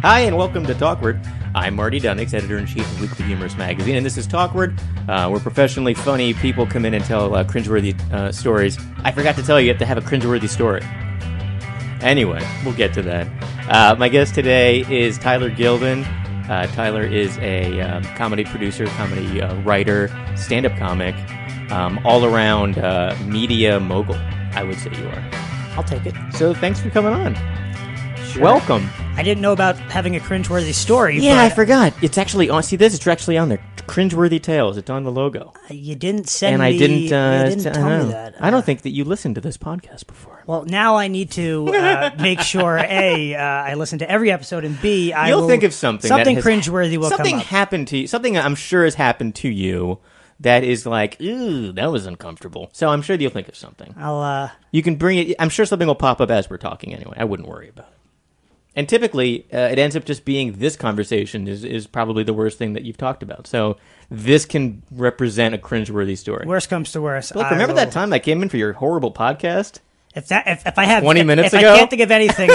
Hi, and welcome to Talkward. I'm Marty Dunnix, editor-in-chief of Weekly Humorous Magazine, and this is Talkward, where professionally funny people come in and tell cringeworthy stories. I forgot to tell you, you have to have a cringeworthy story. Anyway, we'll get to that. My guest today is Tyler Gildin. Tyler is a comedy producer, comedy writer, stand-up comic, all-around media mogul, I would say you are. I'll take it. So thanks for coming on. Sure. Welcome. I didn't know about having a cringeworthy story. Yeah, but I forgot. It's actually on. See this? It's actually on there. Cringeworthy Tales. It's on the logo. You didn't send and me. I didn't. You didn't tell me that. I don't think that you listened to this podcast before. Well, now I need to make sure I listen to every episode, and B, You'll think of something. Something cringeworthy will come up. Something happened to you. Something I'm sure has happened to you. That is like, ooh, that was uncomfortable. So I'm sure you'll think of something. You can bring it. I'm sure something will pop up as we're talking anyway. I wouldn't worry about it. And typically, it ends up just being this conversation is probably the worst thing that you've talked about. So this can represent a cringeworthy story. Worst comes to worst. Look, remember that time I came in for your horrible podcast? If I have 20 minutes if ago? I can't think of anything,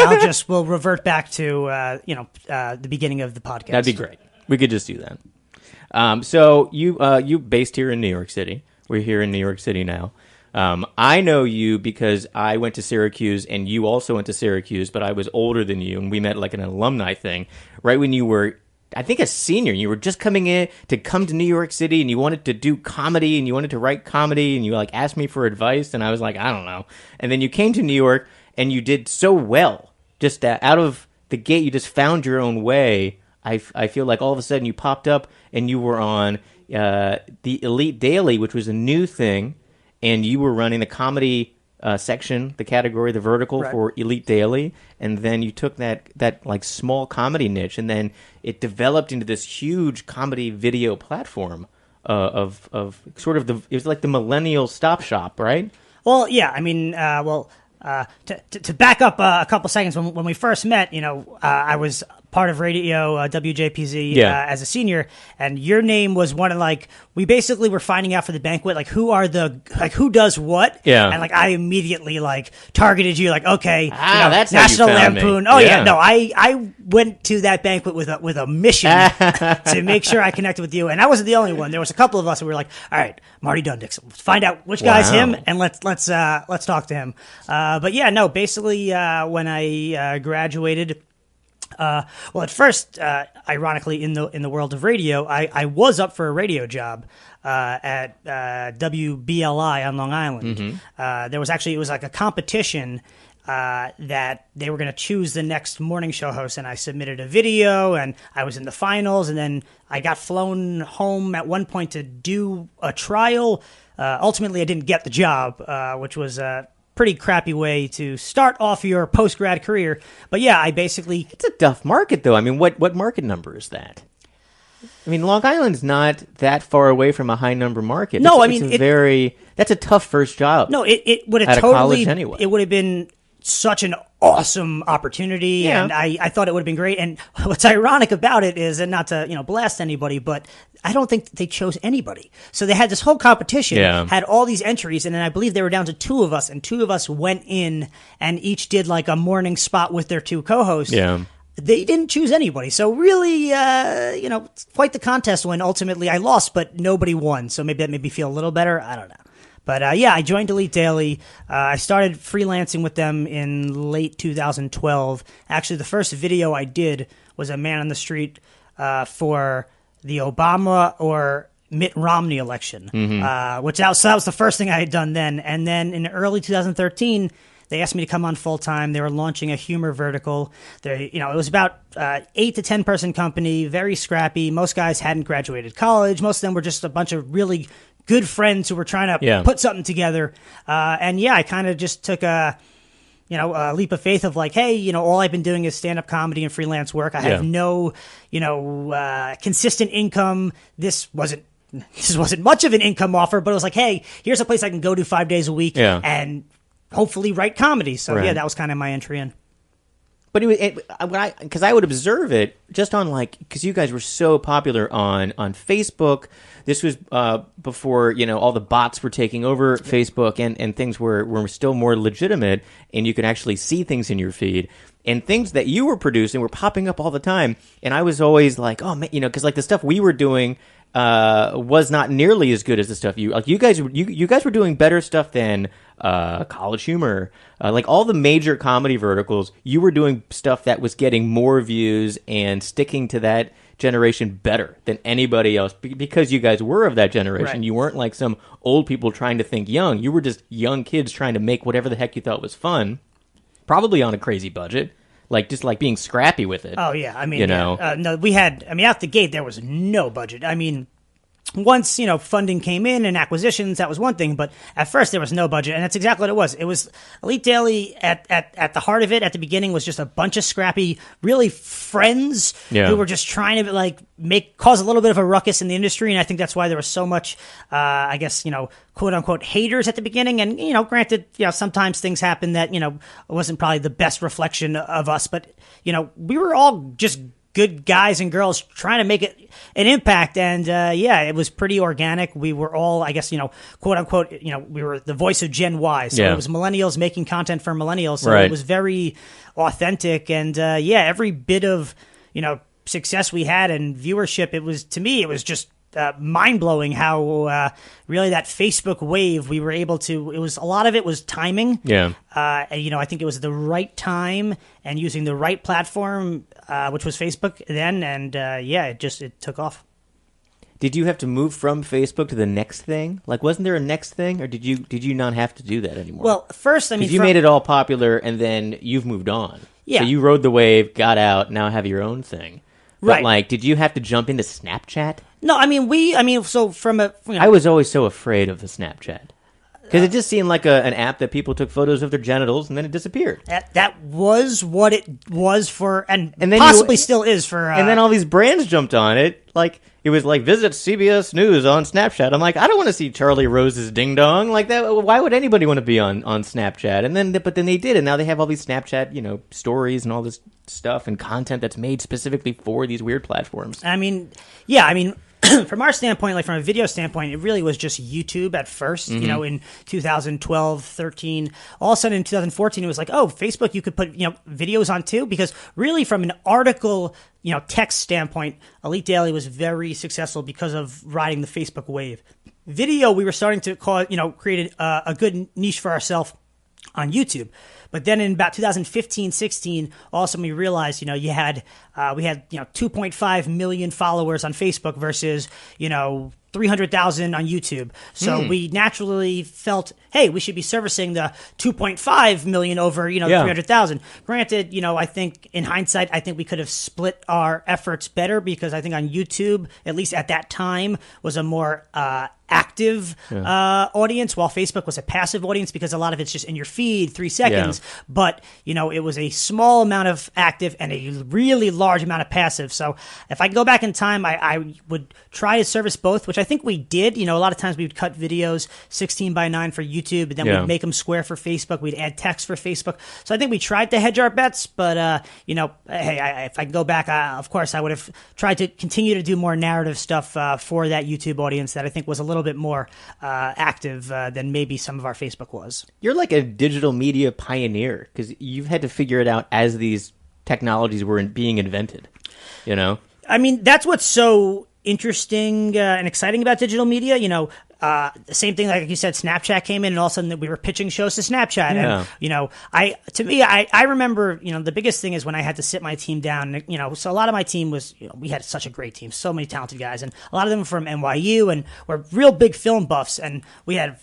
we'll revert back to the beginning of the podcast. That'd be great. We could just do that. So you based here in New York City. We're here in New York City now. I know you because I went to Syracuse and you also went to Syracuse, but I was older than you, and we met like an alumni thing right when you were, I think, a senior. You were just coming in to come to New York City, and you wanted to do comedy, and you wanted to write comedy, and you like asked me for advice, and I was like, I don't know. And then you came to New York, and you did so well. Just out of the gate, you just found your own way. I feel like all of a sudden you popped up, and you were on the Elite Daily, which was a new thing. And you were running the comedy section, the category, the vertical for Elite Daily, and then you took that like small comedy niche, and then it developed into this huge comedy video platform of sort of it was like the millennial stop shop, right? Well, yeah. I mean, to back up a couple seconds, when we first met, I was part of radio WJPZ as a senior, and your name was one of we basically were finding out for the banquet who does what, and I immediately targeted you okay, that's National how you found Lampoon. me. Oh yeah, no, I went to that banquet with a mission to make sure I connected with you, and I wasn't the only one. There was a couple of us who were like, all right, Marty Dunnix, let's find out which guy's him, and let's talk to him. But yeah, no, basically when I graduated. Well, at first, ironically, in the world of radio, I was up for a radio job at WBLI on Long Island. Mm-hmm. It was like a competition that they were going to choose the next morning show host, and I submitted a video, and I was in the finals, and then I got flown home at one point to do a trial. Ultimately, I didn't get the job, which was pretty crappy way to start off your post-grad career. But yeah, it's a tough market, though. I mean, what market number is that? I mean, Long Island's not that far away from a high-number market. No, that's a tough first job. No, it would have college anyway. It would have been such an awesome opportunity, and I thought it would have been great. And what's ironic about it is, and not to blast anybody, but I don't think they chose anybody. So they had this whole competition, had all these entries, and then I believe they were down to two of us, and two of us went in and each did a morning spot with their two co-hosts. Yeah. They didn't choose anybody. So really, quite the contest when ultimately I lost, but nobody won. So maybe that made me feel a little better. I don't know. But I joined Elite Daily. I started freelancing with them in late 2012. Actually, the first video I did was a man on the street for the Obama or Mitt Romney election, which that was the first thing I had done then. And then in early 2013, they asked me to come on full time. They were launching a humor vertical. It was about 8 to 10 person company, very scrappy. Most guys hadn't graduated college. Most of them were just a bunch of really good friends who were trying to put something together. I kind of just took a leap of faith of hey, all I've been doing is stand-up comedy and freelance work. I have no, consistent income. This wasn't much of an income offer, but it was hey, here's a place I can go to 5 days a week and hopefully write comedy. So that was kind of my entry in. But because I would observe it just on because you guys were so popular on Facebook. This was before all the bots were taking over Facebook, and things were still more legitimate, and you could actually see things in your feed. And things that you were producing were popping up all the time, and I was always like, oh man, because the stuff we were doing was not nearly as good as the stuff you guys were doing better stuff than College Humor, all the major comedy verticals. You were doing stuff that was getting more views and sticking to that generation better than anybody else because you guys were of that generation. Right. You weren't like some old people trying to think young. You were just young kids trying to make whatever the heck you thought was fun, probably on a crazy budget. Just being scrappy with it. Oh yeah, I mean, no, we had. I mean, out the gate there was no budget. I mean, once funding came in and acquisitions, that was one thing. But at first there was no budget, and that's exactly what it was. It was Elite Daily at the heart of it. At the beginning was just a bunch of scrappy, really friends who were just trying to cause a little bit of a ruckus in the industry. And I think that's why there was so much, I guess quote unquote haters at the beginning. And granted, sometimes things happen that it wasn't probably the best reflection of us, but we were all just good guys and girls trying to make it an impact. And it was pretty organic. We were all, I guess, quote unquote, we were the voice of Gen Y. So it was millennials making content for millennials. So it was very authentic. And every bit of, success we had and viewership, to me, it was just mind-blowing how really that Facebook wave we were able to, a lot of it was timing. I think it was the right time and using the right platform, which was Facebook then, and it took off. Did you have to move from Facebook to the next thing? Wasn't there a next thing, or did you not have to do that anymore? Well, first, you made it all popular, and then you've moved on. Yeah. So you rode the wave, got out, now have your own thing. But, right. Did you have to jump into Snapchat? No, so from a... I was always so afraid of the Snapchat. Because it just seemed like an app that people took photos of their genitals and then it disappeared. That was what it was for, and then possibly still is for... and then all these brands jumped on it. It was visit CBS News on Snapchat. I'm like, I don't want to see Charlie Rose's ding dong like that. Why would anybody want to be on Snapchat? But then they did, and now they have all these Snapchat, stories and all this stuff and content that's made specifically for these weird platforms. From our standpoint, from a video standpoint, it really was just YouTube at first, in 2012, 13. All of a sudden in 2014, it was Facebook, you could put, videos on too, because really from an article, text standpoint, Elite Daily was very successful because of riding the Facebook wave. Video, we were starting to create a good niche for ourselves on YouTube. But then in about 2015, 16, all of a sudden we realized, we had 2.5 million followers on Facebook versus, 300,000 on YouTube. So we naturally felt, hey, we should be servicing the 2.5 million over, 300,000. Granted, I think in hindsight, I think we could have split our efforts better because I think on YouTube, at least at that time, was a more active audience, while Facebook was a passive audience because a lot of it's just in your feed, 3 seconds. Yeah. But, it was a small amount of active and a really large amount of passive. So if I go back in time, I would try to service both, which I think we did. A lot of times we would cut videos 16:9 for YouTube, and then we'd make them square for Facebook. We'd add text for Facebook. So I think we tried to hedge our bets, but, if I go back, of course, I would have tried to continue to do more narrative stuff for that YouTube audience that I think was a little bit more active than maybe some of our Facebook was. You're like a digital media pioneer because you've had to figure it out as these technologies were being invented, That's what's so interesting and exciting about digital media. The same thing, like you said, Snapchat came in and all of a sudden we were pitching shows to Snapchat. Yeah. And, I remember, the biggest thing is when I had to sit my team down, so a lot of my team was, we had such a great team, so many talented guys, and a lot of them were from NYU and were real big film buffs. And we had,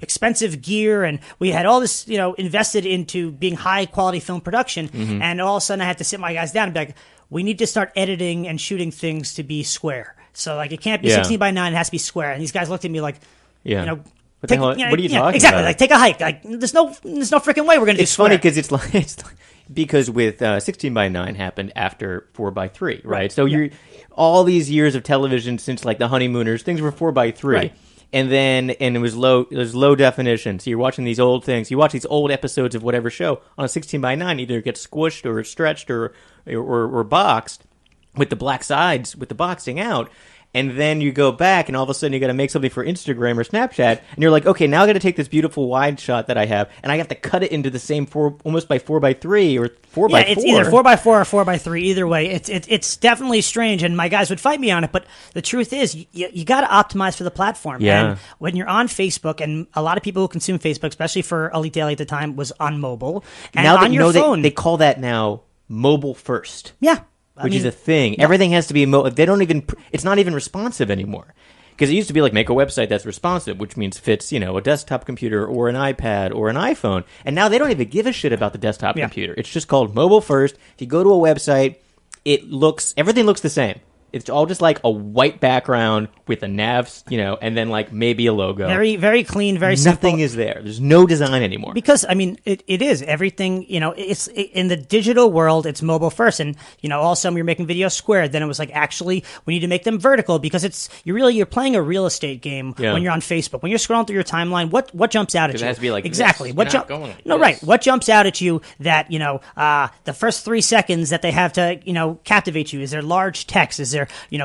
expensive gear and we had all this, invested into being high quality film production. Mm-hmm. And all of a sudden I had to sit my guys down and be like, we need to start editing and shooting things to be square. So, it can't be 16:9. It has to be square. And these guys looked at me like, what are you talking exactly, about? Take a hike. There's no freaking way we're going to do square. It's funny because it's because with 16:9 happened after 4:3, right? So you're all these years of television since the Honeymooners, things were 4:3. Right. and it was low definition. So you're watching these old things. You watch these old episodes of whatever show on a 16:9, either get squished or stretched or boxed with the black sides with the boxing out. And then you go back, and all of a sudden you got to make something for Instagram or Snapchat, and you're like, okay, now I got to take this beautiful wide shot that I have, and I have to cut it into the same almost by 4:3 or 4:4. Yeah, it's either 4:4 or 4:3. Either way, it's definitely strange, and my guys would fight me on it. But the truth is, you got to optimize for the platform. Yeah. And when you're on Facebook, and a lot of people who consume Facebook, especially for Elite Daily at the time, was on mobile and now on your phone. They call that now mobile first. Yeah. Which is a thing. Everything has to be they don't even. It's not even responsive anymore. Because it used to be like, make a website that's responsive, which means fits, a desktop computer or an iPad or an iPhone. And now they don't even give a shit about the desktop computer. It's just called mobile first. If you go to a website, everything looks the same. It's all just like a white background with a nav, and then like maybe a logo. Very, very clean, very simple. Nothing is there. There's no design anymore. Because, it is. Everything, it's in the digital world, it's mobile first. And, all of a sudden you're making videos square. Then it was like, actually, we need to make them vertical because you're playing a real estate game when you're on Facebook. When you're scrolling through your timeline, what jumps out at you? It has to be like exactly. This. Right. What jumps out at you that, the first 3 seconds that they have to, captivate you? Is there large text? Is there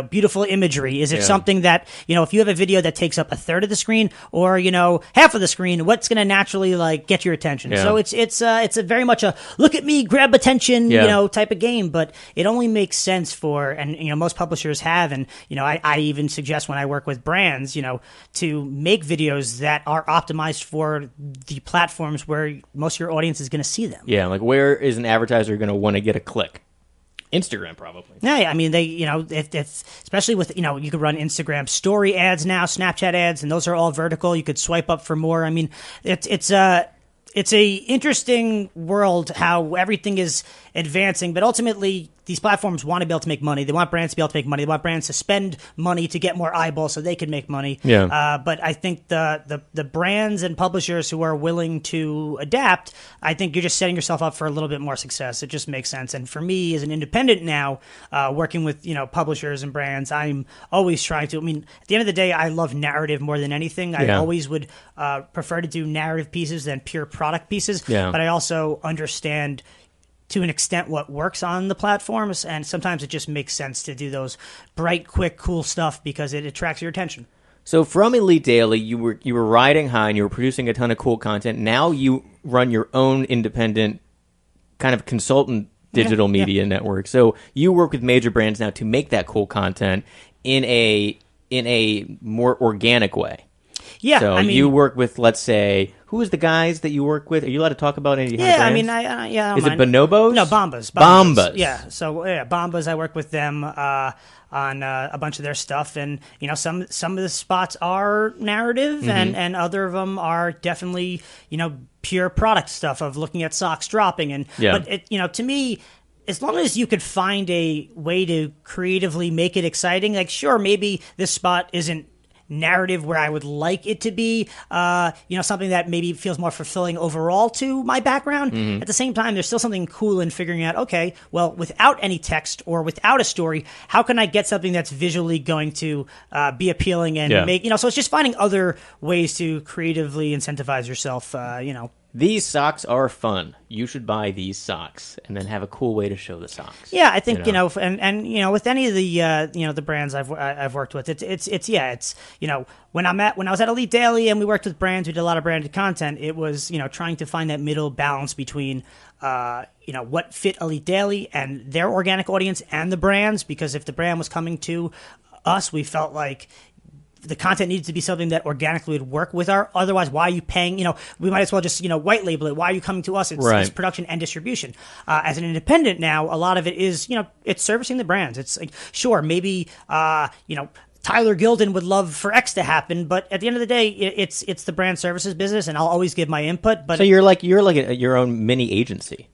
beautiful imagery? Is it something that, if you have a video that takes up a third of the screen or, half of the screen, what's going to naturally like get your attention? So it's a very much a look at me, grab attention, type of game, but it only makes sense and most publishers have, and, I even suggest when I work with brands, to make videos that are optimized for the platforms where most of your audience is going to see them. Yeah. Like, where is an advertiser going to want to get a click? Instagram, probably. Yeah, they, if especially with, you could run Instagram story ads now, Snapchat ads, and those are all vertical. You could swipe up for more. It's a interesting world how everything is advancing, but ultimately these platforms want to be able to make money. They want brands to be able to make money. They want brands to spend money to get more eyeballs so they can make money. Yeah. But I think the brands and publishers who are willing to adapt, I think you're just setting yourself up for a little bit more success. It just makes sense. And for me as an independent now, working with, publishers and brands, I'm always trying to, at the end of the day, I love narrative more than anything. I always would prefer to do narrative pieces than pure product pieces. Yeah. But I also understand to an extent what works on the platforms, and sometimes it just makes sense to do those bright, quick, cool stuff because it attracts your attention. So from Elite Daily, you were riding high and you were producing a ton of cool content. Now you run your own independent kind of consultant digital media network. So you work with major brands now to make that cool content in a more organic way. Yeah, so you work with, let's say, who is the guys that you work with? Are you allowed to talk about any? Yeah, brands? I don't Is mind. it Bonobos? No, Bombas. Bombas. Yeah, so Bombas. I work with them on a bunch of their stuff, and some of the spots are narrative, and other of them are definitely pure product stuff of looking at socks dropping, but it, to me, as long as you could find a way to creatively make it exciting, like sure, maybe this spot isn't narrative where I would like it to be, something that maybe feels more fulfilling overall to my background. At the same time, there's still something cool in figuring out, okay, well, without any text or without a story, how can I get something that's visually going to be appealing and make, so it's just finding other ways to creatively incentivize yourself, These socks are fun. You should buy these socks, and then have a cool way to show the socks. Yeah, I think and with any of the the brands I've worked with, it's when I was at Elite Daily and we worked with brands, we did a lot of branded content. It was trying to find that middle balance between what fit Elite Daily and their organic audience and the brands, because if the brand was coming to us, we felt like the content needs to be something that organically would work with otherwise why are you paying, we might as well just, white label it. Why are you coming to us? It's production and distribution. As an independent now, a lot of it is, it's servicing the brands. It's like, sure, maybe, Tyler Gildin would love for X to happen, but at the end of the day, it's the brand services business, and I'll always give my input. But so you're like your own mini agency,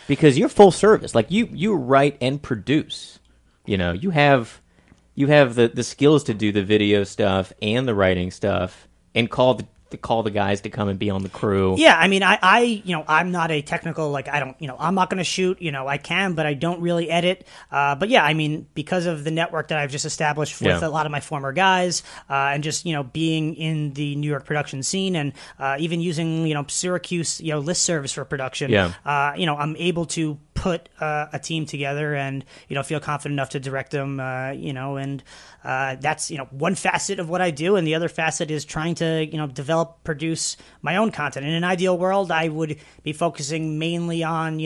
because you're full service. Like you write and produce. You have the skills to do the video stuff and the writing stuff, and call to call the guys to come and be on the crew. Yeah, I mean, I'm not a technical, like, I don't, I'm not going to shoot, I can, but I don't really edit. But yeah, I mean, because of the network that I've just established with a lot of my former guys, and just, being in the New York production scene and even using, Syracuse, list service for production, I'm able to put a team together and, feel confident enough to direct them, and that's, one facet of what I do. And the other facet is trying to, develop, produce my own content. In an ideal world, I would be focusing mainly on,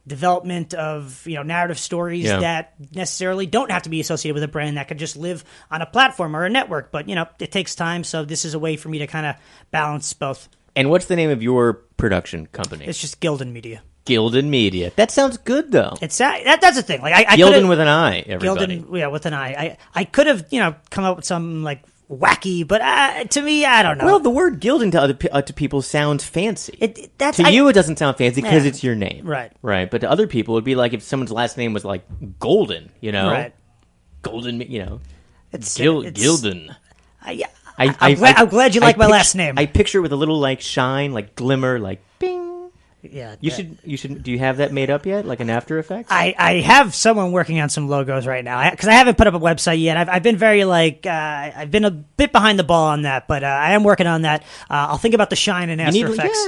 development of, narrative stories that necessarily don't have to be associated with a brand, that could just live on a platform or a network. But, it takes time. So this is a way for me to kind of balance both. And what's the name of your production company? It's just Gildin Media. Gildin Media. That sounds good, though. It's that's the thing. Like I Gildin with an I, everybody. Gildin, with an I. I could have, come up with some like wacky, but to me, I don't know. Well, the word Gildin to people sounds fancy. You, it doesn't sound fancy because it's your name, right? Right. But to other people, it'd be like if someone's last name was like Golden, right? Golden, It's Gildin. I'm glad you like my last name. I picture it with a little like shine, like glimmer, like bing. Yeah, you should. Do you have that made up yet, like an After Effects? I have someone working on some logos right now because I haven't put up a website yet. I've been very I've been a bit behind the ball on that, but I am working on that. I'll think about the shine in After Effects.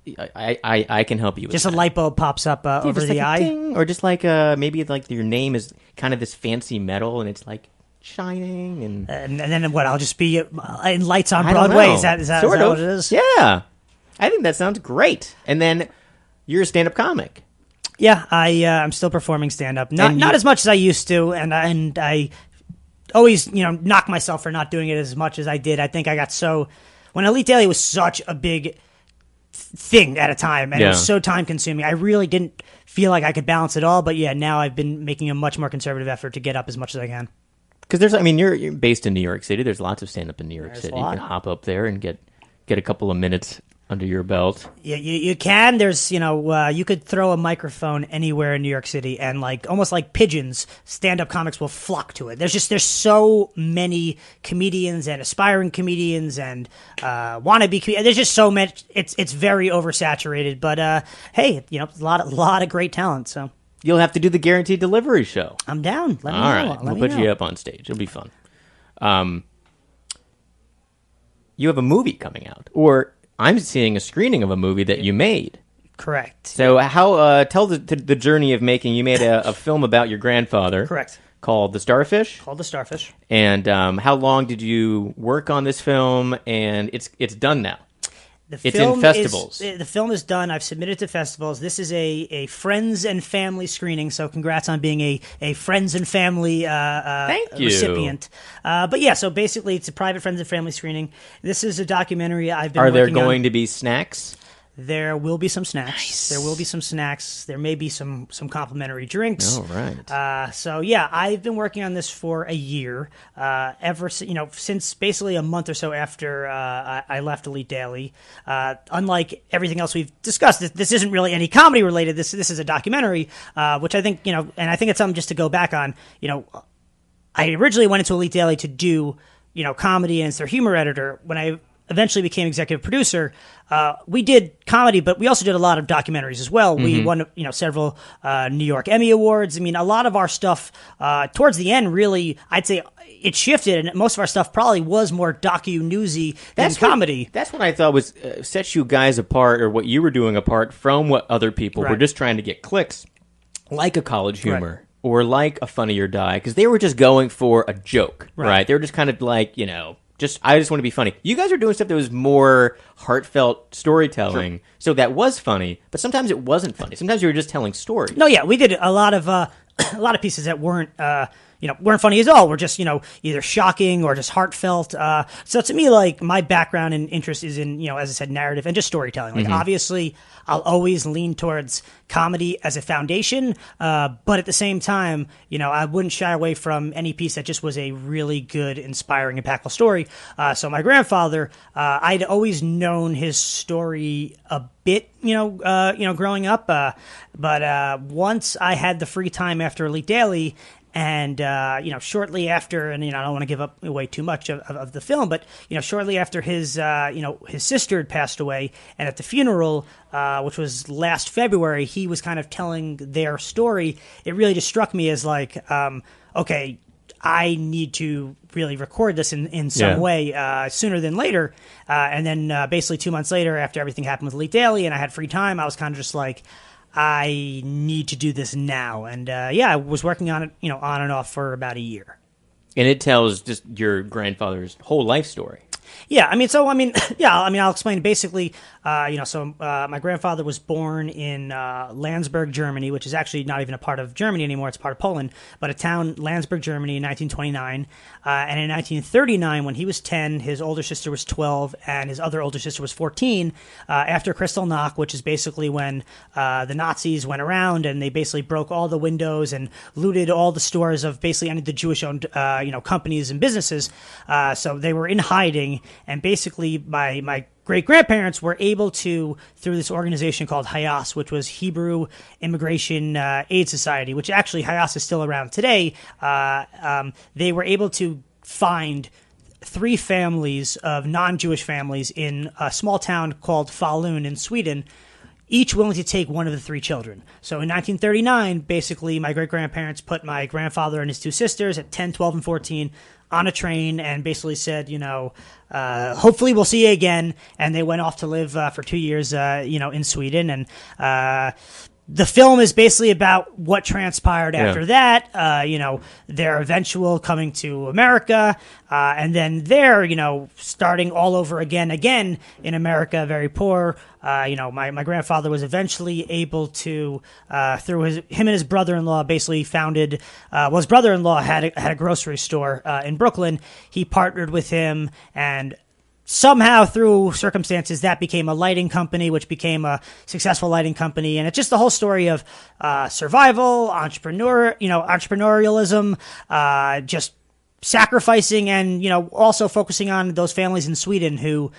Yeah. I can help you with just that. A light bulb pops up over the eye, ding, or just like maybe like your name is kind of this fancy metal and it's like shining and then what? I'll just be in lights on Broadway. Is that what it is? Yeah. I think that sounds great. And then you're a stand-up comic. Yeah, I'm still performing stand-up. Not as much as I used to, and I always knock myself for not doing it as much as I did. I think I got when Elite Daily was such a big thing at a time, and it was so time-consuming. I really didn't feel like I could balance it all. But yeah, now I've been making a much more conservative effort to get up as much as I can. Because you're based in New York City. There's lots of stand-up in New York City. You can hop up there and get a couple of minutes under your belt. Yeah, you can. There's, you could throw a microphone anywhere in New York City and almost like pigeons, stand-up comics will flock to it. There's so many comedians and aspiring comedians and wannabe comedians. There's just so much. It's very oversaturated. But hey, a lot of great talent. So you'll have to do the Guaranteed Delivery show. I'm down. Let me know. All right, we'll put you up on stage. It'll be fun. You have a movie coming out, or I'm seeing a screening of a movie that you made. Correct. So how tell the journey of making. You made a film about your grandfather. Correct. Called The Starfish. And how long did you work on this film? And it's done now. It's in festivals. The film is done. I've submitted to festivals. This is a friends and family screening, so congrats on being a friends and family Thank you. recipient. But yeah, so basically it's a private friends and family screening. This is a documentary I've been working on. Are there going to be snacks? There will be some snacks. Nice. There will be some snacks. There may be some complimentary drinks. Oh, right. So yeah, I've been working on this for a year. Since basically a month or so after I left Elite Daily. Unlike everything else we've discussed, this isn't really any comedy related. This is a documentary, which I think and I think it's something just to go back on. I originally went into Elite Daily to do comedy and as their humor editor. When I eventually became executive producer, we did comedy, but we also did a lot of documentaries as well. Mm-hmm. We won, several New York Emmy Awards. I mean, a lot of our stuff towards the end, really, I'd say it shifted, and most of our stuff probably was more docu-newsy than comedy. That's what I thought was sets you guys apart, or what you were doing apart from what other people were just trying to get clicks, like a College Humor. Right. Or like a Funny or Die, because they were just going for a joke, right? They were just kind of like, I just want to be funny. You guys are doing stuff that was more heartfelt storytelling, so that was funny, but sometimes it wasn't funny. Sometimes you were just telling stories. No, yeah, we did a lot of pieces that weren't funny at all. We're just, either shocking or just heartfelt. So to me, my background and interest is in, as I said, narrative and just storytelling. Obviously, I'll always lean towards comedy as a foundation, but at the same time, I wouldn't shy away from any piece that just was a really good, inspiring, impactful story. So my grandfather, I'd always known his story a bit, growing up. But once I had the free time after Elite Daily, And shortly after, and I don't want to give away too much of the film, but shortly after his his sister had passed away, and at the funeral, which was last February, he was kind of telling their story. It really just struck me as like, okay, I need to really record this in some way sooner than later. And then basically 2 months later, after everything happened with Elite Daily, and I had free time, I was kind of just like, I need to do this now. And I was working on it, on and off for about a year. And it tells just your grandfather's whole life story. Yeah, I'll explain. Basically, my grandfather was born in Landsberg, Germany, which is actually not even a part of Germany anymore. It's part of Poland, but a town, Landsberg, Germany, in 1929. And in 1939, when he was 10, his older sister was 12, and his other older sister was 14. After Kristallnacht, which is basically when the Nazis went around and they basically broke all the windows and looted all the stores of basically any of the Jewish-owned companies and businesses. So they were in hiding, and basically my great-grandparents were able to, through this organization called Hayas, which was Hebrew Immigration Aid Society, which actually Hayas is still around today, they were able to find 3 families of non-Jewish families in a small town called Falun in Sweden, each willing to take one of the 3 children. So in 1939, basically, my great-grandparents put my grandfather and his 2 sisters at 10, 12, and 14 on a train and basically said, hopefully we'll see you again. And they went off to live for 2 years, in Sweden. And the film is basically about what transpired after that, their eventual coming to America, and then their, starting all over again in America, very poor. My grandfather was eventually able to, through him and his brother-in-law basically founded, his brother-in-law had a grocery store in Brooklyn. He partnered with him, and somehow through circumstances that became a lighting company, which became a successful lighting company. And it's just the whole story of survival, entrepreneurialism, just sacrificing, and also focusing on those families in Sweden who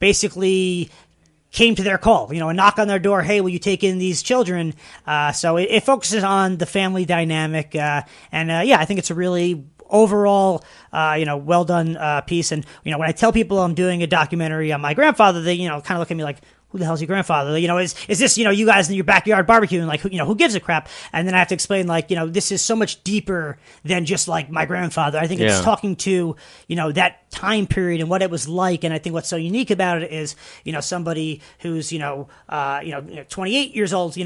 basically came to their call, a knock on their door. Hey, will you take in these children? So it focuses on the family dynamic. I think it's a really overall, well done piece. And, when I tell people I'm doing a documentary on my grandfather, they, kind of look at me like, who the hell's your grandfather? Is this, you guys in your backyard barbecuing, like, who gives a crap? And then I have to explain, like, this is so much deeper than just like my grandfather. I think it's talking to, that time period and what it was like. And I think what's so unique about it is, somebody who's, 28 years old,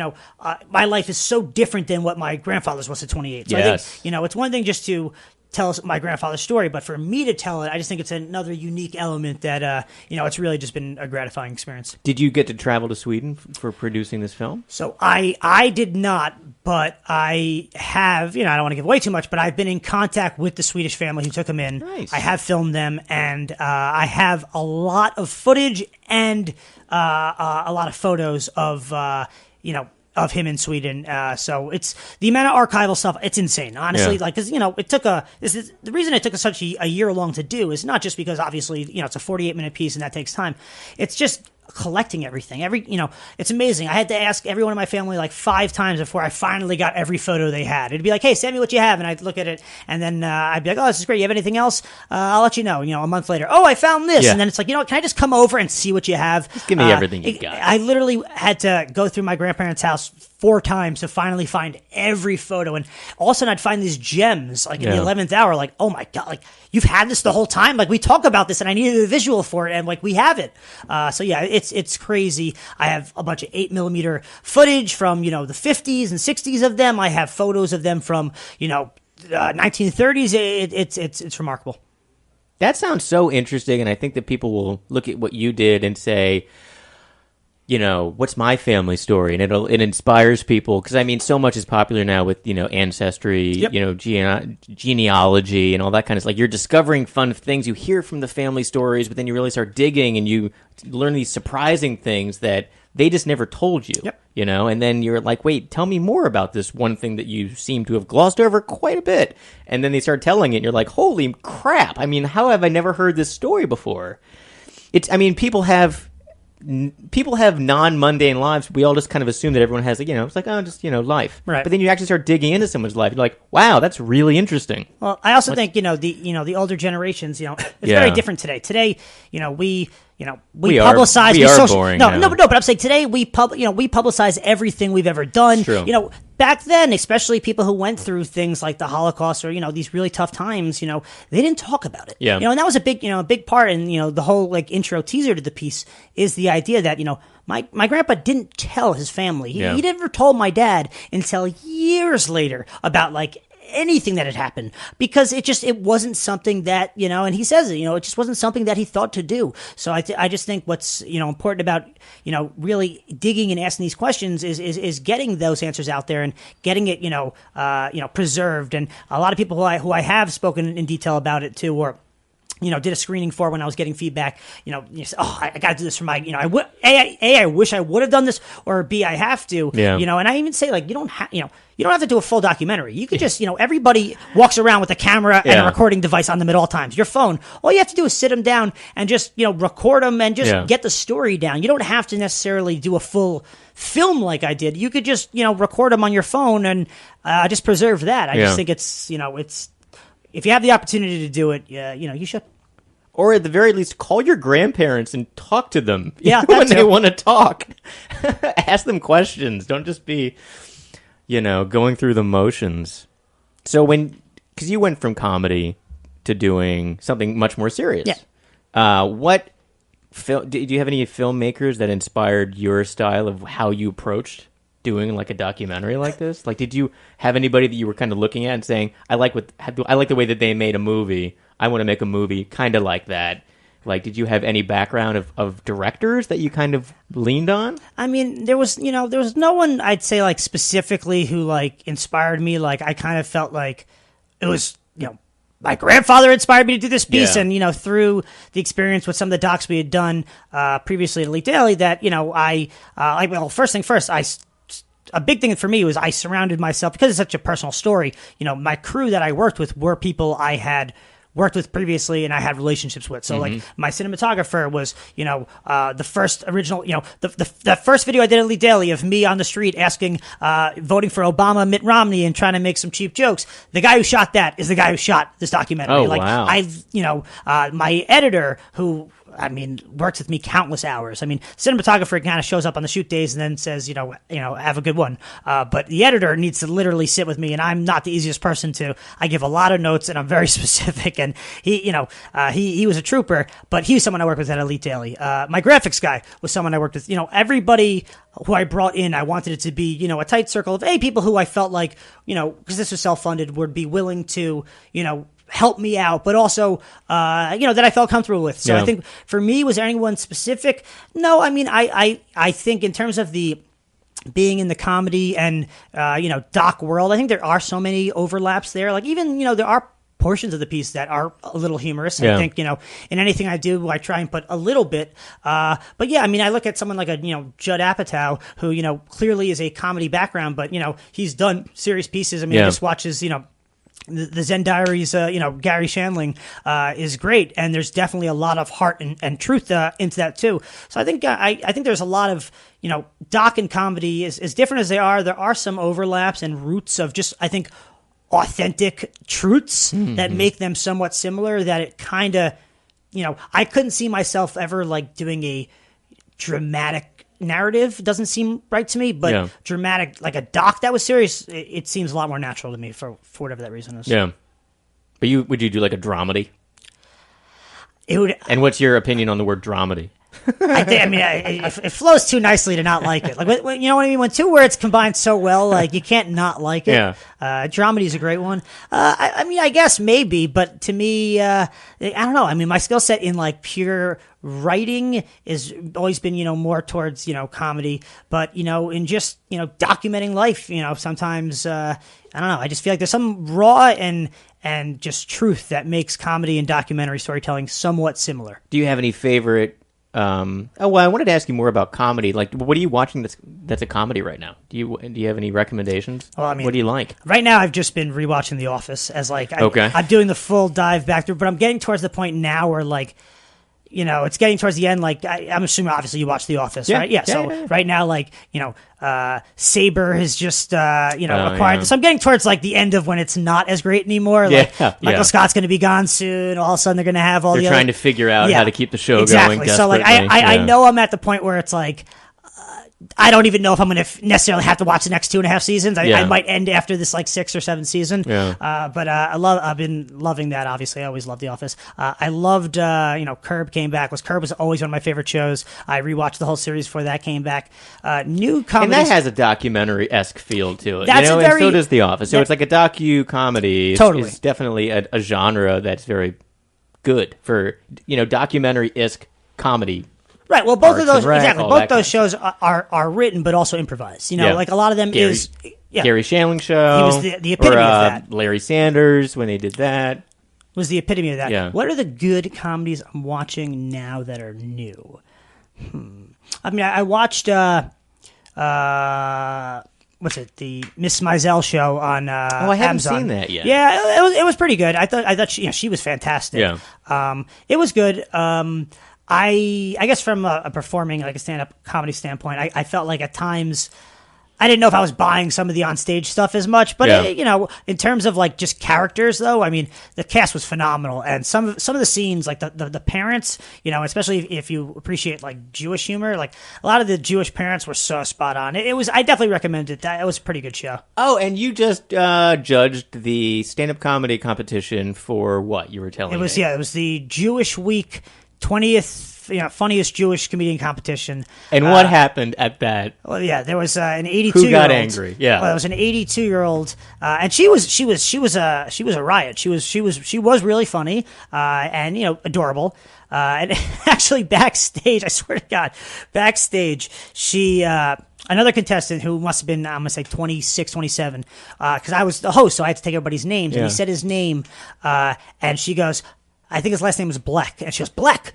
my life is so different than what my grandfather's was at 28. So I think, it's one thing just to tell us my grandfather's story, but for me to tell it, I just think it's another unique element that, it's really just been a gratifying experience. Did you get to travel to Sweden for producing this film? So I did not, but I have, I don't want to give away too much, but I've been in contact with the Swedish family who took him in. Nice. I have filmed them, and I have a lot of footage and a lot of photos of, of him in Sweden. So it's the amount of archival stuff. It's insane, honestly. Like, cause it took the reason it took us such a year long to do is not just because obviously, it's a 48-minute piece and that takes time. It's just collecting everything. It's amazing. I had to ask everyone in my family like 5 times before I finally got every photo they had. It'd be like, hey, send me what you have. And I'd look at it, and then I'd be like, oh, this is great. You have anything else? I'll let you know. A month later, oh, I found this. And then it's like, can I just come over and see what you have? Just give me everything you got. I literally had to go through my grandparents' house 4 times to finally find every photo. And all of a sudden I'd find these gems like in the 11th hour, like, oh my God, like you've had this the whole time. Like we talk about this and I needed a visual for it. And like, we have it. So yeah, it's crazy. I have a bunch of 8mm footage from, the 50s and 60s of them. I have photos of them from, 1930s. It's remarkable. That sounds so interesting. And I think that people will look at what you did and say, what's my family story? And it inspires people. Because, so much is popular now with, ancestry, genealogy and all that kind of stuff. Like, you're discovering fun things. You hear from the family stories, but then you really start digging and you learn these surprising things that they just never told you, And then you're like, wait, tell me more about this one thing that you seem to have glossed over quite a bit. And then they start telling it and you're like, holy crap. How have I never heard this story before? People have people have non-mundane lives. We all just kind of assume that everyone has, it's like, oh, just, life. Right. But then you actually start digging into someone's life. You're like, wow, that's really interesting. Well, I also think, the older generations, it's very different today. Today, we publicize. We are boring now. No, but I'm saying today we publicize everything we've ever done. True. Back then, especially people who went through things like the Holocaust or these really tough times, they didn't talk about it. Yeah. And that was a big part. And the whole intro teaser to the piece is the idea that my grandpa didn't tell his family. He never told my dad until years later about anything that had happened, because it wasn't something that and he says it just wasn't something that he thought to do. So I just think what's important about really digging and asking these questions is getting those answers out there and getting it preserved. And a lot of people who I have spoken in detail about it too, or did a screening for when I was getting feedback, you say, I got to do this for my, I wish I would have done this, or B, I have to, and I even say you don't have to do a full documentary. You could just, everybody walks around with a camera and a recording device on them at all times. Your phone, all you have to do is sit them down and just, record them and just get the story down. You don't have to necessarily do a full film like I did. You could just, record them on your phone and just preserve that. I just think it's, if you have the opportunity to do it, you should. Or at the very least, call your grandparents and talk to them. When they want to talk. Ask them questions. Don't just be, going through the motions. So because you went from comedy to doing something much more serious. Yeah. Do you have any filmmakers that inspired your style of how you approached doing a documentary like this? Did you have anybody that you were kind of looking at and saying, I like the way that they made a movie. I want to make a movie kind of like that. Did you have any background of directors that you kind of leaned on? I mean, there was no one I'd say specifically who inspired me. I kind of felt like it was, my grandfather inspired me to do this piece, and through the experience with some of the docs we had done previously at Elite Daily, that first thing first, a big thing for me was I surrounded myself, because it's such a personal story. My crew that I worked with were people I had worked with previously and I had relationships with. So my cinematographer was, the first original, the first video I did at Elite Daily of me on the street asking, voting for Obama, Mitt Romney, and trying to make some cheap jokes. The guy who shot that is the guy who shot this documentary. Oh, wow. My editor who, works with me countless hours. Cinematographer kind of shows up on the shoot days and then says, have a good one. But the editor needs to literally sit with me, and I'm not the easiest person to. I give a lot of notes, and I'm very specific. And he was a trooper, but he was someone I worked with at Elite Daily. My graphics guy was someone I worked with. Everybody who I brought in, I wanted it to be, a tight circle of people who I felt like, because this was self-funded, would be willing to, help me out, but also, that I felt comfortable with. So I think for me, was there anyone specific? No, I think in terms of the being in the comedy and, doc world, I think there are so many overlaps there. Even, there are portions of the piece that are a little humorous. I think, in anything I do, I try and put a little bit. But yeah, I look at someone like Judd Apatow, who, clearly is a comedy background, but, he's done serious pieces. I just watches, the Zen Diaries, Gary Shandling is great, and there's definitely a lot of heart and truth into that too. So I think I think there's a lot of doc and comedy as different as they are. There are some overlaps and roots of just I think authentic truths that make them somewhat similar. That it kind of I couldn't see myself ever doing a dramatic narrative. Doesn't seem right to me, but dramatic, like a doc that was serious, it seems a lot more natural to me for whatever that reason is. Yeah. But would you do a dramedy? It would. And what's your opinion on the word dramedy? It flows too nicely to not like it. You know what I mean? When two words combine so well, you can't not like it. Yeah. Dramedy is a great one. I guess maybe, but to me, I don't know. My skill set in pure writing has always been, more towards, comedy, but, in just, documenting life, sometimes, I don't know. I just feel like there's some raw and just truth that makes comedy and documentary storytelling somewhat similar. Do you have any favorite I wanted to ask you more about comedy. What are you watching that's a comedy right now? Do you have any recommendations? Well, what do you like? Right now, I've just been rewatching The Office as I'm doing the full dive back through, but I'm getting towards the point now where it's getting towards the end. Like I'm assuming, obviously, you watch The Office, right? Yeah. So right now, like Saber has just acquired. So I'm getting towards like the end of when it's not as great anymore. Like Michael Scott's going to be gone soon. All of a sudden, they're going to have all they're the trying to figure out how to keep the show exactly. going. So like I know I'm at the point where it's like. I don't even know if I'm going to necessarily have to watch the next 2.5 seasons. I might end after this like 6th or 7th season. But I've been loving that. Obviously, I always loved The Office. I loved Curb came back. Curb was always one of my favorite shows. I rewatched the whole series before that came back. New comedy, and that has a documentary-esque feel to it. And so does The Office. So it's like a docu-comedy. Totally, it's definitely a genre that's very good for documentary-esque comedy. Right. Well, both of those exactly. Both those shows are written, but also improvised. Like a lot of them Gary Shandling show. He was the epitome of that. Larry Sanders when they did that was the epitome of that. Yeah. What are the good comedies I'm watching now that are new? I mean, I watched what's it? The Miss Maisel show on I haven't Amazon. seen that yet. Yeah, it was pretty good. I thought she was fantastic. Yeah. It was good. I guess from a performing, like a stand-up comedy standpoint, I felt like at times I didn't know if I was buying some of the onstage stuff as much, but in terms of like just characters, though, I mean, the cast was phenomenal, and some of the scenes, like the parents, especially if you appreciate like Jewish humor, like a lot of the Jewish parents were so spot on. It was, I definitely recommend it. It was a pretty good show. Oh, and you just judged the stand-up comedy competition for what you were telling me? It was the Jewish Week 20th, funniest Jewish comedian competition. And what happened at that? Well, yeah, there was an 82-year-old. Who got angry? Yeah, well, it was an 82-year-old, and she was a riot. She was really funny, and adorable. And actually, backstage, I swear to God, she. Another contestant who must have been, I'm going to say 26, 27, because I was the host, so I had to take everybody's names. And he said his name, and she goes, I think his last name was Black. And she goes, Black,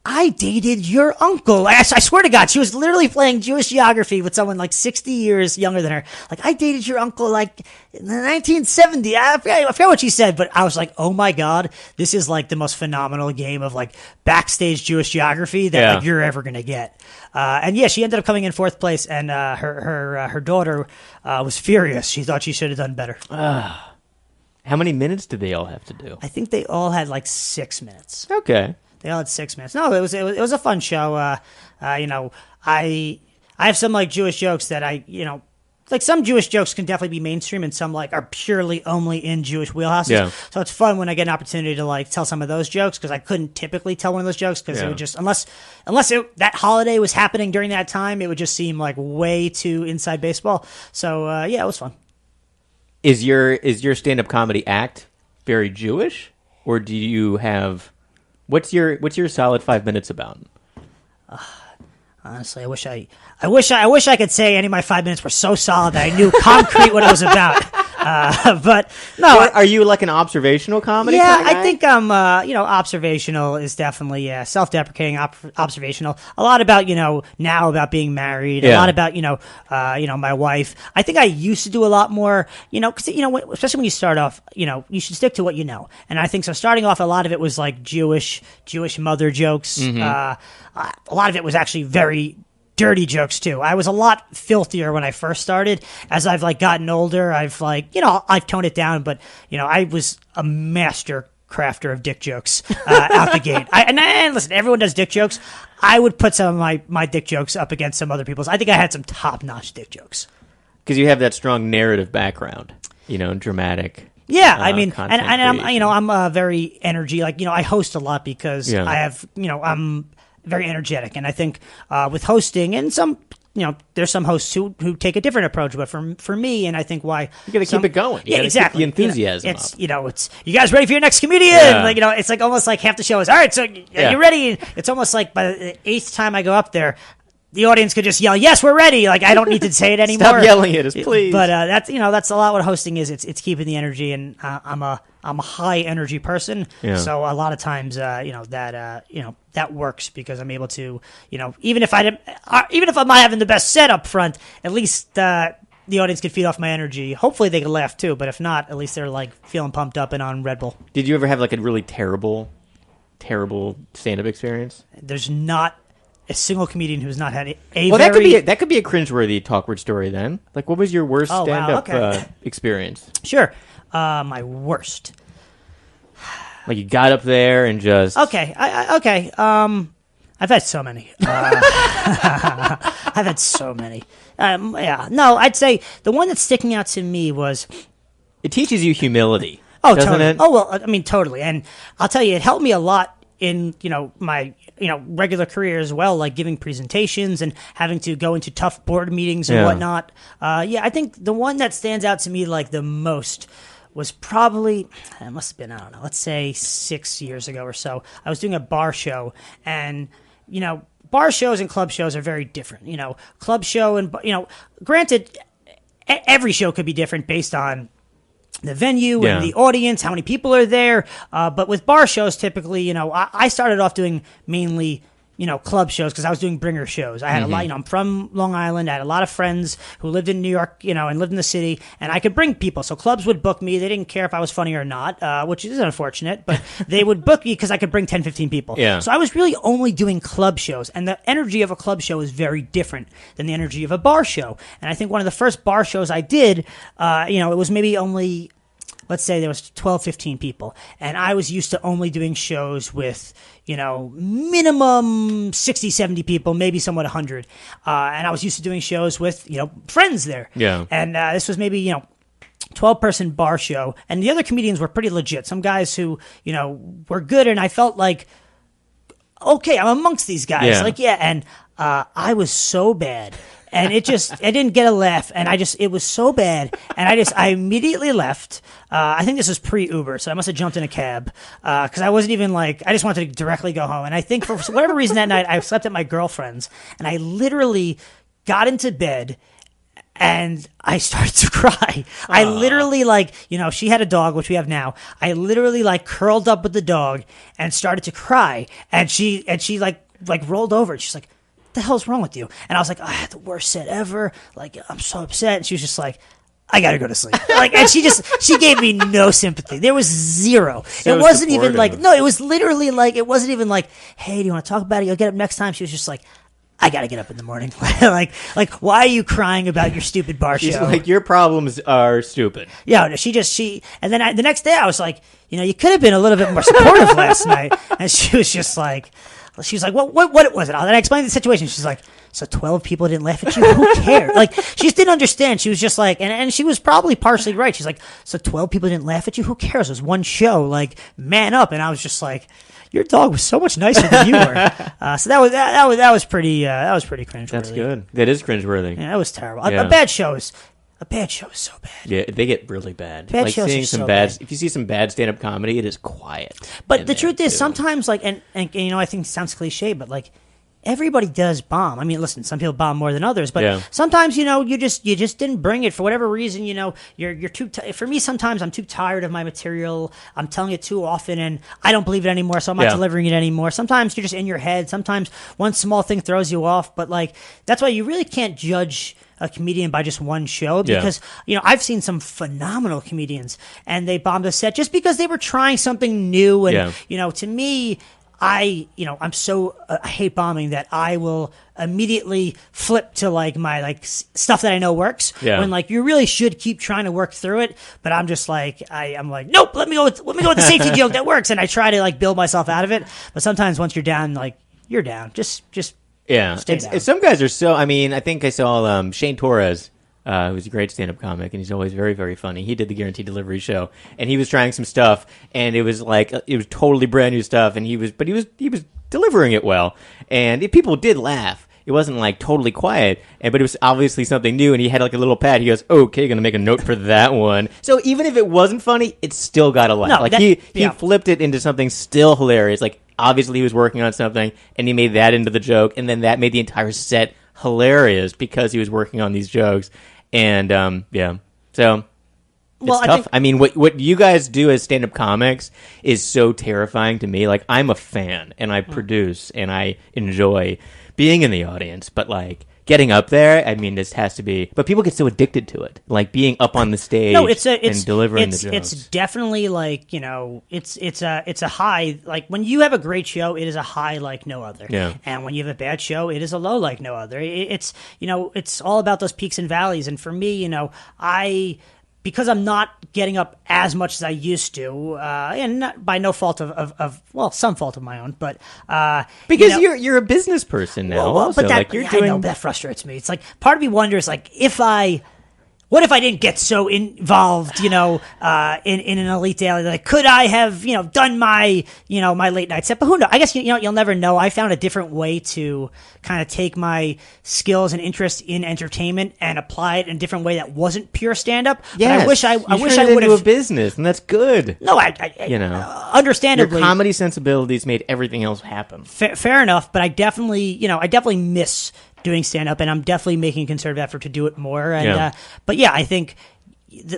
I dated your uncle. I swear to God, she was literally playing Jewish geography with someone like 60 years younger than her. Like, I dated your uncle like in the 1970s. I forgot what she said, but I was like, oh my God, this is like the most phenomenal game of like backstage Jewish geography that like, you're ever going to get. And she ended up coming in 4th place, and her daughter was furious. She thought she should have done better. How many minutes did they all have to do? I think they all had like 6 minutes. Okay. They all had 6 minutes. No, it was a fun show. I have some like Jewish jokes that like some Jewish jokes can definitely be mainstream, and some like are purely only in Jewish wheelhouses. Yeah. So it's fun when I get an opportunity to like tell some of those jokes, because I couldn't typically tell one of those jokes because it would just unless that holiday was happening during that time, it would just seem like way too inside baseball. So it was fun. Is your stand-up comedy act very Jewish, or do you have what's your solid 5 minutes about? Honestly, I wish I could say any of my 5 minutes were so solid that I knew concrete what it was about. But no, are you like an observational comedy? Yeah, kind of guy? I think I'm. Observational is definitely self-deprecating, observational. A lot about now about being married. A lot about my wife. I think I used to do a lot more. Because especially when you start off, you should stick to what you know. And I think so. Starting off, a lot of it was like Jewish mother jokes. Mm-hmm. A lot of it was actually very dirty jokes too. I was a lot filthier when I first started. As I've like gotten older, I've I've toned it down, but I was a master crafter of dick jokes out the gate. And listen, everyone does dick jokes. I would put some of my dick jokes up against some other people's. I think I had some top-notch dick jokes. Because you have that strong narrative background, dramatic. Yeah, I mean, and I'm very energy. Like, I host a lot because I have, I'm very energetic, and I think with hosting and some, there's some hosts who take a different approach, but for me, and I think why you got to keep it going. You exactly. Keep the enthusiasm. It's up. It's you guys ready for your next comedian? Yeah. Like it's like almost like half the show is all right. So are you ready? It's almost like by the 8th time I go up there, the audience could just yell, "Yes, we're ready!" Like I don't need to say it anymore. Stop yelling at us, please. But that's that's a lot what hosting is. It's keeping the energy, and I'm a high energy person. Yeah. So a lot of times, that works because I'm able to, even if I'm not having the best set up front, at least the audience can feed off my energy. Hopefully they can laugh too, but if not, at least they're like feeling pumped up and on Red Bull. Did you ever have like a really terrible terrible stand-up experience? There's not a single comedian who's not had a Well, very... that could be a cringeworthy Talkward story then. Like, what was your worst Oh, wow, stand-up okay. experience? Sure. My worst. Like, you got up there and just... Okay. Okay. I've had so many. I've had so many. Yeah. No, I'd say the one that's sticking out to me was... It teaches you humility, Oh, doesn't totally. it? Oh, well, I mean, totally. And I'll tell you, it helped me a lot in, my, regular career as well, like giving presentations and having to go into tough board meetings and Yeah. whatnot. Yeah, I think the one that stands out to me like the most was probably, it must have been, I don't know, let's say 6 years ago or so. I was doing a bar show, and, bar shows and club shows are very different. Club show and, granted, every show could be different based on the venue Yeah. and the audience, how many people are there. But with bar shows, typically, I started off doing mainly, club shows because I was doing bringer shows. I had a lot, I'm from Long Island. I had a lot of friends who lived in New York, and lived in the city, and I could bring people. So clubs would book me. They didn't care if I was funny or not, which is unfortunate, but they would book me because I could bring 10, 15 people. Yeah. So I was really only doing club shows, and the energy of a club show is very different than the energy of a bar show. And I think one of the first bar shows I did, it was maybe only, let's say there was 12, 15 people, and I was used to only doing shows with, minimum 60, 70 people, maybe somewhat 100. And I was used to doing shows with, friends there. Yeah. And this was maybe, 12-person bar show, and the other comedians were pretty legit. Some guys who, were good, and I felt like, okay, I'm amongst these guys. Yeah. And I was so bad. And I didn't get a laugh, and it was so bad, and I immediately left. I think this was pre-Uber, so I must have jumped in a cab, because I wasn't even I just wanted to directly go home. And I think for whatever reason that night, I slept at my girlfriend's, and I literally got into bed, and I started to cry. I literally she had a dog, which we have now. I literally curled up with the dog and started to cry, and she rolled over, and she's like, "The hell's wrong with you?" And I was like, "I had the worst set ever. I'm so upset." And she was just like, "I gotta go to sleep." And she gave me no sympathy. There was zero. So it wasn't even supportive. no, it was literally it wasn't even "Hey, do you want to talk about it? You'll get up next time." She was just like, "I gotta get up in the morning." Why are you crying about your stupid bar She's show? like, your problems are stupid. Yeah, and then the next day I was like, you could have been a little bit more supportive last night. And she was just like, what was it? And I explained the situation. She's like, so 12 people didn't laugh at you? Who cared? She just didn't understand. She was just like, and she was probably partially right. She's like, so 12 people didn't laugh at you? Who cares? It was one show. Man up. And I was just like, your dog was so much nicer than you were. So that was pretty cringeworthy. That's good. That is cringeworthy. Yeah, that was terrible. Yeah. A bad show is so bad. Yeah, they get really bad. Bad shows seeing are some so bad. bad. If you see some bad stand-up comedy, it is quiet. But the truth is, sometimes I think it sounds cliche, but everybody does bomb. I mean, listen, some people bomb more than others, but sometimes you just didn't bring it for whatever reason. You're too. For me, sometimes I'm too tired of my material. I'm telling it too often, and I don't believe it anymore, so I'm not delivering it anymore. Sometimes you're just in your head. Sometimes one small thing throws you off, but that's why you really can't judge a comedian by just one show, because I've seen some phenomenal comedians and they bombed a set just because they were trying something new, and to me, I hate bombing that I will immediately flip to my stuff that I know works, when you really should keep trying to work through it. But I'm just I'm like, nope, let me go with the safety joke that works, and I try to build myself out of it. But sometimes once you're down, you're down. Just yeah. stay down. Some guys are so. I mean, I think I saw Shane Torres, who's a great stand-up comic, and he's always very, very funny. He did the Guaranteed Delivery show, and he was trying some stuff, and it was it was totally brand new stuff, and he was delivering it well, and people did laugh. It wasn't totally quiet, but it was obviously something new, and he had a little pad. He goes, "Okay, gonna make a note for that one." So even if it wasn't funny, it still got a laugh. No, he flipped it into something still hilarious. Obviously he was working on something, and he made that into the joke, and then that made the entire set hilarious because he was working on these jokes. And so it's tough. I mean, what you guys do as stand-up comics is so terrifying to me. I'm a fan, and I produce, and I enjoy being in the audience, but getting up there, I mean, this has to be. But people get so addicted to it, like being up on the stage and delivering the jokes. It's definitely like, it's a high. Like when you have a great show, it is a high like no other. Yeah. And when you have a bad show, it is a low like no other. It's all about those peaks and valleys. And for me, because I'm not getting up as much as I used to, and not by no fault of some fault of my own, but because you're a business person now, also. But like you're doing. I know that frustrates me. It's like part of me wonders, like what if I didn't get so involved, in an Elite Daily? Like, could I have, done my, my late night set? But who knows? I guess, you'll never know. I found a different way to kind of take my skills and interest in entertainment and apply it in a different way that wasn't pure stand-up. Yes, but I wish I would have a business, and that's good. No, understandably, your comedy sensibilities made everything else happen. Fair enough, but I definitely miss doing stand-up, and I'm definitely making a concerted effort to do it more. And but I think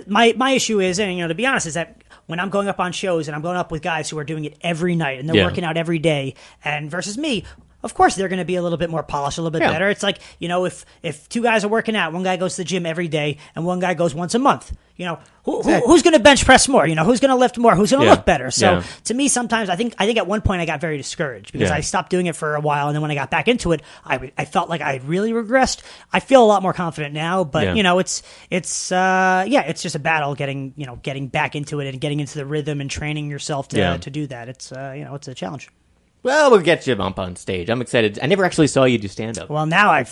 my issue is, and to be honest, is that when I'm going up on shows and I'm going up with guys who are doing it every night and they're working out every day, and versus me, of course they're going to be a little bit more polished, a little bit better. It's like, if two guys are working out, one guy goes to the gym every day and one guy goes once a month, who's going to bench press more? Who's going to lift more? Who's going to look better? So to me, sometimes I think at one point I got very discouraged because I stopped doing it for a while, and then when I got back into it, I felt like I had really regressed. I feel a lot more confident now, but it's just a battle getting back into it and getting into the rhythm and training yourself to do that. It's it's a challenge. Well, we'll get you up on stage. I'm excited. I never actually saw you do stand-up. Well, now I've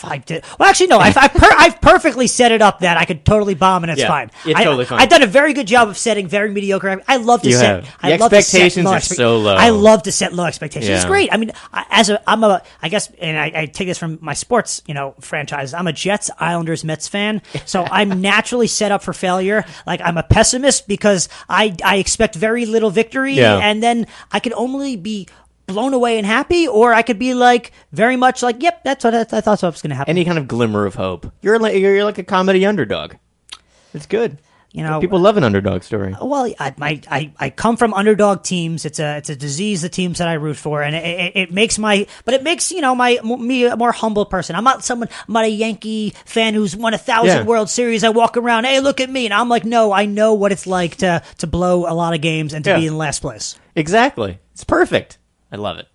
perfectly set it up that I could totally bomb, and it's fine. It's totally fine. I've done a very good job of setting very mediocre. I love to set. The expectations are so low. I love to set low expectations. Yeah. It's great. I mean, I guess, and I take this from my sports, franchise. I'm a Jets, Islanders, Mets fan, so I'm naturally set up for failure. Like, I'm a pessimist because I expect very little victory, and then I can only be blown away and happy, or I could be like very much like, yep, that's what I thought was going to happen. Any kind of glimmer of hope. You're like a comedy underdog. It's good. People love an underdog story. Well, I come from underdog teams. It's a disease, the teams that I root for, and it makes me a more humble person. I'm not a Yankee fan who's won 1,000 World Series. I walk around, hey, look at me, and I'm like, no, I know what it's like to blow a lot of games and to be in last place. Exactly. It's perfect. I love it.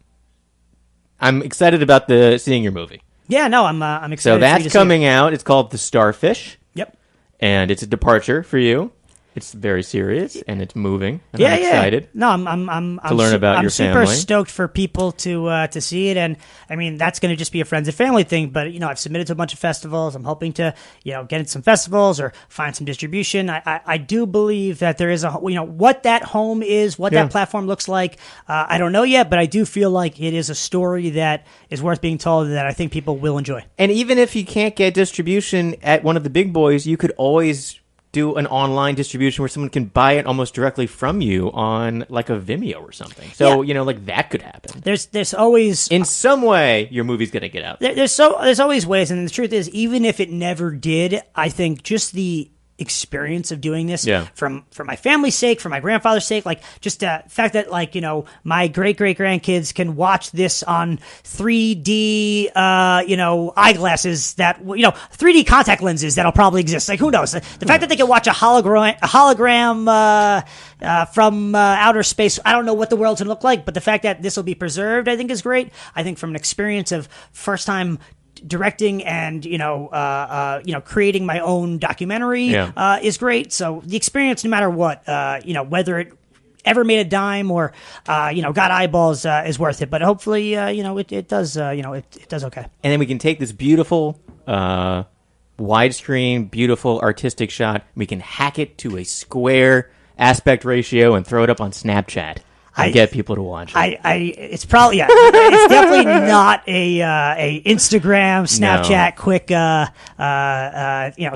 I'm excited about seeing your movie. Yeah, no, I'm excited. So that's coming out. It's called The Starfish. Yep. And it's a departure for you. It's very serious and it's moving. And I'm excited. No, I'm to learn about your family. I'm super stoked for people to see it, and I mean that's going to just be a friends and family thing. But I've submitted to a bunch of festivals. I'm hoping to get into some festivals or find some distribution. I do believe that there is what that home is, what that platform looks like. I don't know yet, but I do feel like it is a story that is worth being told that I think people will enjoy. And even if you can't get distribution at one of the big boys, you could always do an online distribution where someone can buy it almost directly from you on like a Vimeo or something. So, like that could happen. There's always in some way your movie's going to get out. There's always ways, and the truth is, even if it never did, I think just the experience of doing this for my family's sake, for my grandfather's sake, like just the fact that my great grandkids can watch this on 3D eyeglasses that 3D contact lenses that'll probably exist, like who knows, the fact that they can watch a hologram from outer space. I don't know what the world's gonna look like, but the fact that this will be preserved, I think, is great. I think from an experience of first time directing and creating my own documentary is great. So the experience, no matter what, whether it ever made a dime or got eyeballs, is worth it. But hopefully it does it does okay. And then we can take this beautiful widescreen, beautiful artistic shot. We can hack it to a square aspect ratio and throw it up on Snapchat. Get people to watch it. It's probably it's definitely not a Instagram, Snapchat,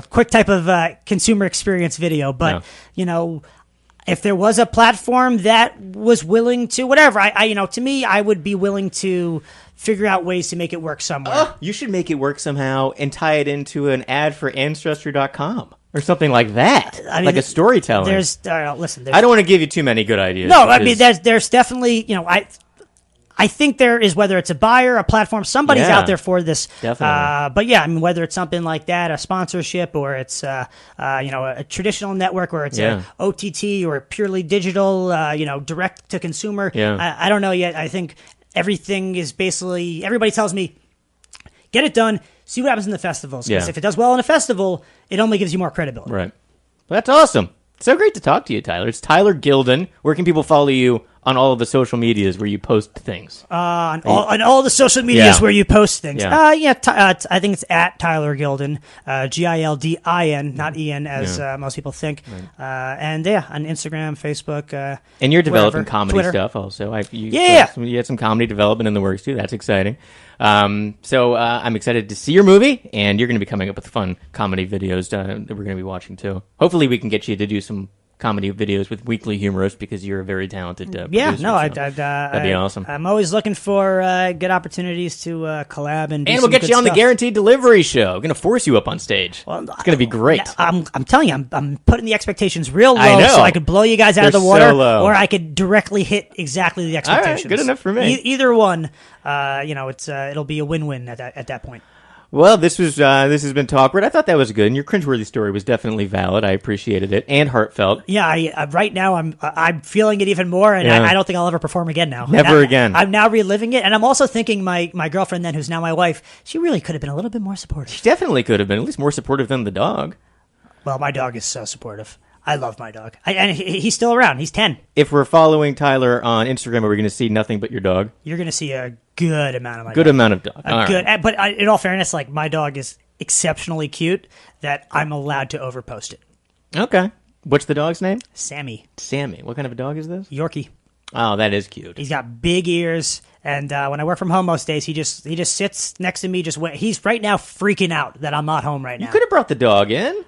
quick type of consumer experience video. But if there was a platform that was willing to whatever, to me, I would be willing to figure out ways to make it work somewhere. Oh, you should make it work somehow and tie it into an ad for Ancestry.com. Or something like that, like a storytelling. Listen. I don't want to give you too many good ideas. No, I mean, there's definitely, I think there is, whether it's a buyer, a platform, somebody's Yeah. out there for this. Definitely. But yeah, I mean, whether it's something like that, a sponsorship, or it's a traditional network, or it's Yeah. a OTT or purely digital, direct to consumer. Yeah. I don't know yet. I think everything is basically, everybody tells me, get it done, see what happens in the festivals. Because Yeah. if it does well in a festival, it only gives you more credibility. Right. Well, that's awesome. So great to talk to you, Tyler. It's Tyler Gildin. Where can people follow you on all of the social medias where you post things? On all the social medias Yeah. where you post things. Yeah. I think it's at Tyler Gildin, Gildin, not En, as most people think. And yeah, on Instagram, Facebook. And you're developing wherever. comedy Twitter. stuff also. You had some comedy development in the works too. That's exciting. So I'm excited to see your movie, and you're going to be coming up with fun comedy videos that we're going to be watching too. Hopefully, we can get you to do some comedy videos with Weekly Humorist because you're a very talented producer. That'd be awesome. I'm always looking for good opportunities to collab and do And some we'll get good you on the stuff. Guaranteed Delivery Show. We're going to force you up on stage. Well, it's going to be great. I'm telling you, I'm putting the expectations real low, I know. so I could blow you guys out of They're the water, so low. or I could directly hit exactly the expectations. All right, good enough for me. Either one, it'll be a win-win at that point. Well, this has been Talkward. I thought that was good, and your cringeworthy story was definitely valid. I appreciated it and heartfelt. Yeah, right now I'm feeling it even more, and Yeah. I don't think I'll ever perform again now. Never again. I'm now reliving it, and I'm also thinking my girlfriend then, who's now my wife, she really could have been a little bit more supportive. She definitely could have been at least more supportive than the dog. Well, my dog is so supportive. I love my dog, and he's still around. He's 10. If we're following Tyler on Instagram, are we going to see nothing but your dog? You're going to see a good amount of my Good dog. amount of dog. All right. But in all fairness, like, my dog is exceptionally cute that I'm allowed to overpost it. Okay. What's the dog's name? Sammy, Sammy. What kind of a dog is this? Yorkie. Oh, that is cute. He's got big ears, and when I work from home most days, he just sits next to me. He's right now freaking out that I'm not home right now. You could have brought the dog in.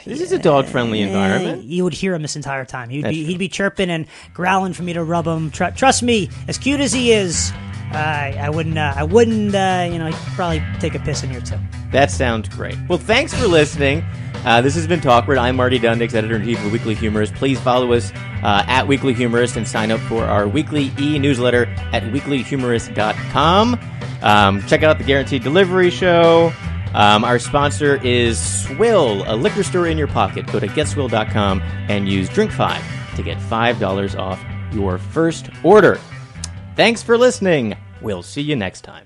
This is a dog-friendly environment. You would hear him this entire time. He'd be chirping and growling for me to rub him. Trust me, as cute as he is, I wouldn't. He'd probably take a piss in here too. That sounds great. Well, thanks for listening. This has been Talkward. I'm Marty Dundix, editor-in-chief of Weekly Humorist. Please follow us at Weekly Humorist and sign up for our weekly e-newsletter at weeklyhumorist.com. Check out the Guaranteed Delivery Show. Our sponsor is Swill, a liquor store in your pocket. Go to getswill.com and use Drink5 to get $5 off your first order. Thanks for listening. We'll see you next time.